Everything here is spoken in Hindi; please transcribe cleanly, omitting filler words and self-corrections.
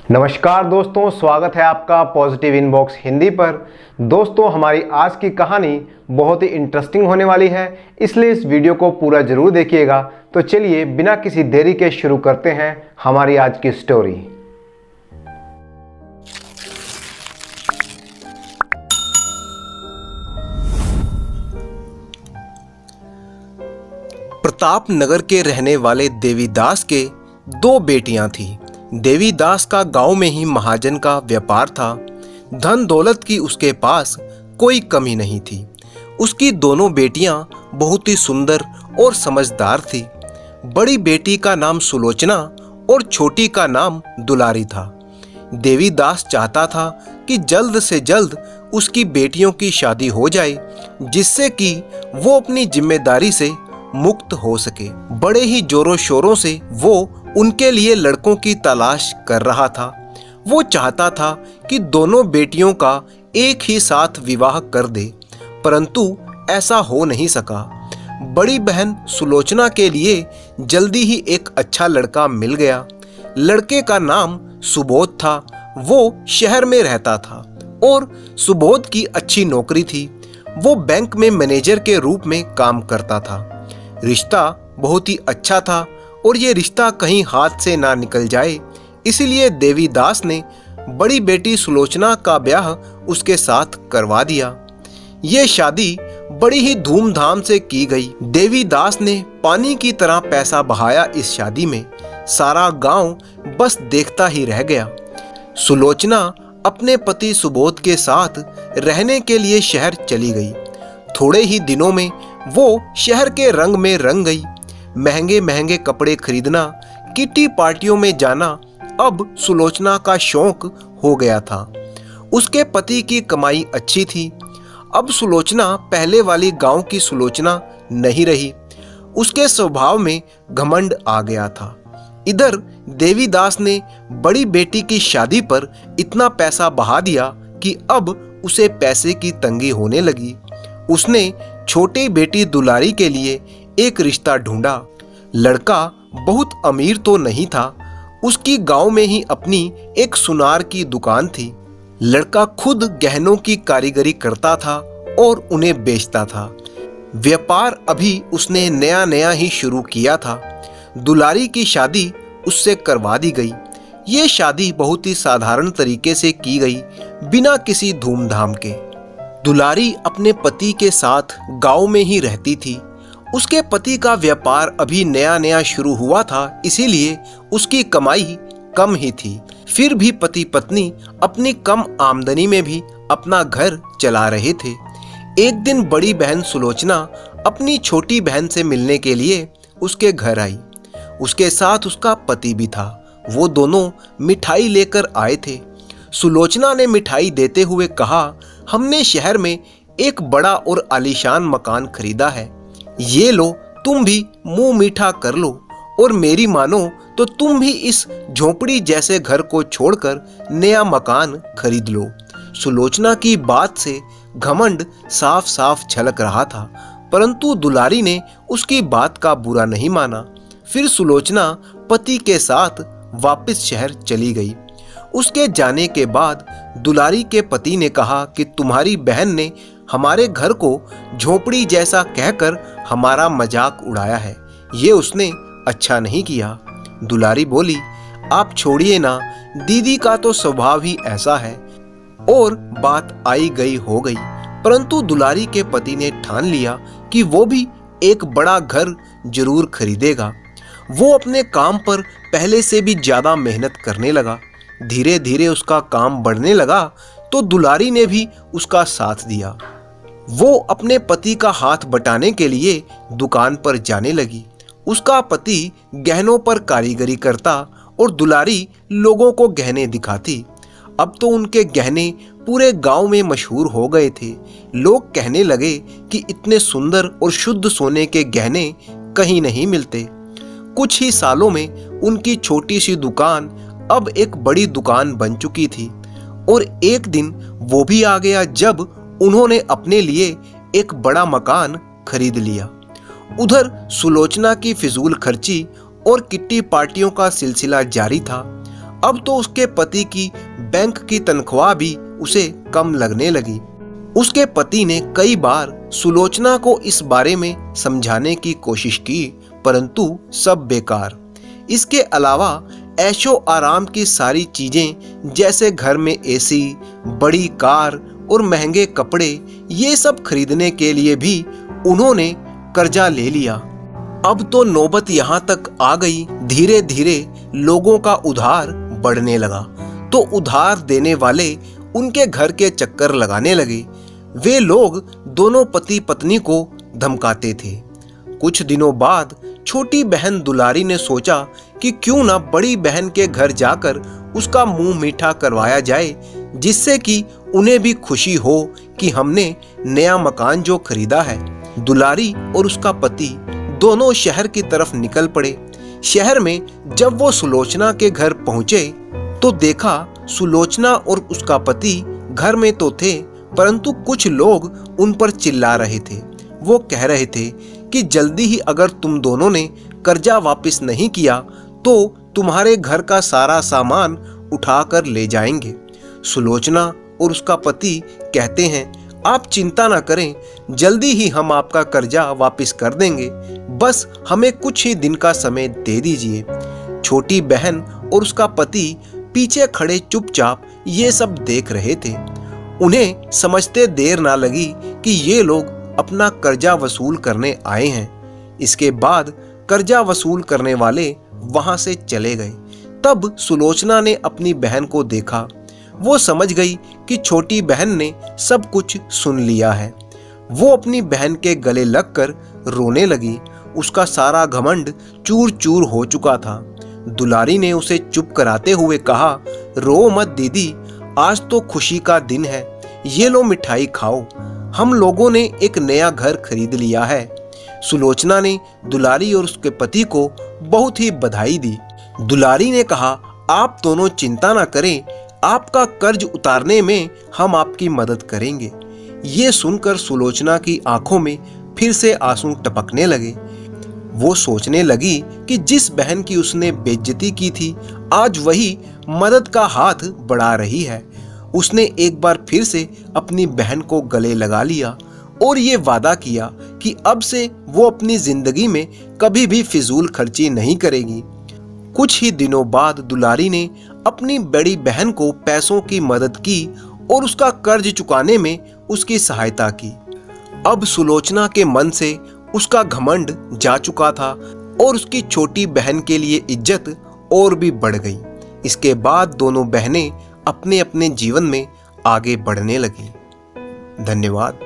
नमस्कार दोस्तों, स्वागत है आपका पॉजिटिव इनबॉक्स हिंदी पर। दोस्तों, हमारी आज की कहानी बहुत ही इंटरेस्टिंग होने वाली है, इसलिए इस वीडियो को पूरा जरूर देखिएगा। तो चलिए बिना किसी देरी के शुरू करते हैं हमारी आज की स्टोरी। प्रताप नगर के रहने वाले देवीदास के दो बेटियां थीं। देवीदास का गांव में ही महाजन का व्यापार था। धन दौलत की उसके पास कोई कमी नहीं थी। उसकी दोनों बेटियां बहुत ही सुंदर और समझदार थी। बड़ी बेटी का नाम सुलोचना और छोटी का नाम दुलारी था। देवीदास चाहता था कि जल्द से जल्द उसकी बेटियों की शादी हो जाए, जिससे कि वो अपनी जिम्मेदारी से मुक्त हो सके। बड़े ही जोरों शोरों से वो उनके लिए लड़कों की तलाश कर रहा था। वो चाहता था कि दोनों बेटियों का एक ही साथ विवाह कर दे, परंतु ऐसा हो नहीं सका। बड़ी बहन सुलोचना के लिए जल्दी ही एक अच्छा लड़का मिल गया। लड़के का नाम सुबोध था। वो शहर में रहता था और सुबोध की अच्छी नौकरी थी। वो बैंक में मैनेजर के रूप में काम करता था। रिश्ता बहुत ही अच्छा था और ये रिश्ता कहीं हाथ से ना निकल जाए, इसलिए देवीदास ने बड़ी बेटी सुलोचना का ब्याह उसके साथ करवा दिया। ये शादी बड़ी ही धूमधाम से की गई। देवीदास ने पानी की तरह पैसा बहाया इस शादी में। सारा गांव बस देखता ही रह गया। सुलोचना अपने पति सुबोध के साथ रहने के लिए शहर चली गई। थोड़े ही दिनों में वो शहर के रंग में रंग गई। महंगे महंगे कपड़े खरीदना, किटी पार्टियों में जाना अब सुलोचना का शौक हो गया था। उसके पति की कमाई अच्छी थी। अब सुलोचना पहले वाली गांव की सुलोचना नहीं रही। उसके स्वभाव में घमंड आ गया था। इधर देवीदास ने बड़ी बेटी की शादी पर इतना पैसा बहा दिया कि अब उसे पैसे की तंगी होने लगी। उसने छोटी बेटी दुलारी के लिए एक रिश्ता ढूंढा। लड़का बहुत अमीर तो नहीं था। उसकी गांव में ही अपनी एक सुनार की दुकान थी। लड़का खुद गहनों की कारीगरी करता था और उन्हें बेचता था। व्यापार अभी उसने नया नया ही शुरू किया था। दुलारी की शादी उससे करवा दी गई। ये शादी बहुत ही साधारण तरीके से की गई, बिना किसी धूमधाम के। दुलारी अपने पति के साथ गांव में ही रहती थी। उसके पति का व्यापार अभी नया नया शुरू हुआ था, इसीलिए उसकी कमाई कम ही थी। फिर भी पति पत्नी अपनी कम आमदनी में भी अपना घर चला रहे थे। एक दिन बड़ी बहन सुलोचना अपनी छोटी बहन से मिलने के लिए उसके घर आई। उसके साथ उसका पति भी था। वो दोनों मिठाई लेकर आए थे। सुलोचना ने मिठाई देते हुए कहा, हमने शहर में एक बड़ा और आलीशान मकान खरीदा है। ये लो, तुम भी मुंह मीठा कर लो और मेरी मानो तो तुम भी इस झोपड़ी जैसे घर को छोड़कर नया मकान खरीद लो। सुलोचना की बात से घमंड साफ साफ झलक रहा था, परंतु दुलारी ने उसकी बात का बुरा नहीं माना। फिर सुलोचना पति के साथ वापस शहर चली गई। उसके जाने के बाद दुलारी के पति ने कहा कि तुम्हारी बहन ने हमारे घर को झोपड़ी जैसा कहकर हमारा मजाक उड़ाया है। ये उसने अच्छा नहीं किया। दुलारी बोली, आप छोड़िए ना, दीदी का तो स्वभाव ही ऐसा है। और बात आई गई हो गई, परंतु दुलारी के पति ने ठान लिया कि वो भी एक बड़ा घर जरूर खरीदेगा। वो अपने काम पर पहले से भी ज्यादा मेहनत करने लगा। धीरे धीरे उसका काम बढ़ने लगा तो दुलारी ने भी उसका साथ दिया। वो अपने पति का हाथ बटाने के लिए दुकान पर जाने लगी। उसका पति गहनों पर कारीगरी करता और दुलारी लोगों को गहने दिखाती। अब तो उनके गहने पूरे गांव में मशहूर हो गए थे। लोग कहने लगे कि इतने सुंदर और शुद्ध सोने के गहने कहीं नहीं मिलते। कुछ ही सालों में उनकी छोटी सी दुकान अब एक बड़ी दुकान बन चुकी थी। और एक दिन वो भी आ गया जब उन्होंने अपने लिए एक बड़ा मकान खरीद लिया। उधर सुलोचना की फिजूल खर्ची और किट्टी पार्टियों का सिलसिला जारी था। अब तो उसके पति की बैंक की तनख्वाह भी उसे कम लगने लगी। उसके पति ने कई बार सुलोचना को इस बारे में समझाने की कोशिश की, परंतु सब बेकार। इसके अलावा ऐशो आराम की सारी चीजें जैसे घर में एसी, बड़ी कार और महंगे कपड़े, ये सब खरीदने के लिए भी उन्होंने कर्जा ले लिया। अब तो नौबत यहाँ तक आ गई, धीरे धीरे लोगों का उधार बढ़ने लगा तो उधार देने वाले उनके घर के चक्कर लगाने लगे। वे लोग दोनों पति पत्नी को धमकाते थे। कुछ दिनों बाद छोटी बहन दुलारी ने सोचा कि क्यों ना बड़ी बहन के घर जाकर उसका मुंह मीठा करवाया जाए, जिससे कि उन्हें भी खुशी हो कि हमने नया मकान जो खरीदा है। दुलारी और उसका पति दोनों शहर की तरफ निकल पड़े। शहर में जब वो सुलोचना के घर पहुंचे तो देखा सुलोचना और उसका पति घर में तो थे, परंतु कुछ लोग उन पर चिल्ला रहे थे। वो कह रहे थे कि जल्दी ही अगर तुम दोनों ने कर्जा वापस नहीं किया तो तुम्हारे घर का सारा सामान उठाकर ले जाएंगे। सुलोचना और उसका पति कहते हैं, आप चिंता ना करें, जल्दी ही हम आपका कर्जा वापस कर देंगे, बस हमें कुछ ही दिन का समय दे दीजिए। छोटी बहन और उसका पति पीछे खड़े चुपचाप ये सब देख रहे थे। उन्हें समझते देर ना लगी कि ये लोग अपना कर्जा वसूल करने आए हैं। इसके बाद कर्जा वसूल करने वाले वहां से चले गए। तब सुलोचना ने अपनी बहन को देखा। वो समझ गई कि छोटी बहन ने सब कुछ सुन लिया है। वो अपनी बहन के गले लगकर रोने लगी। उसका सारा घमंड चूर चूर हो चुका था। दुलारी ने उसे चुप कराते हुए कहा, रो मत दीदी, आज तो खुशी का दिन है, ये लो मिठाई खाओ, हम लोगों ने एक नया घर खरीद लिया है। सुलोचना ने दुलारी और उसके पति को बहुत ही बधाई दी। दुलारी ने कहा, आप दोनों चिंता ना करें, आपका कर्ज उतारने में हम आपकी मदद करेंगे। ये सुनकर सुलोचना की आंखों में फिर से आंसू टपकने लगे। वो सोचने लगी कि जिस बहन की उसने बेइज्जती की थी, आज वही मदद का हाथ बढ़ा रही है। उसने एक बार फिर से अपनी बहन को गले लगा लिया और ये वादा किया कि अब से वो अपनी जिंदगी में कभी भी फिजूल खर्ची नहीं करेगी। कुछ ही दिनों बाद दुलारी ने अपनी बड़ी बहन को पैसों की मदद की और उसका कर्ज चुकाने में उसकी सहायता की। अब सुलोचना के मन से उसका घमंड जा चुका था और उसकी छोटी बहन के लिए इज्जत और भी बढ़ गई। इसके बाद दोनों बहनें अपने अपने जीवन में आगे बढ़ने लगी। धन्यवाद।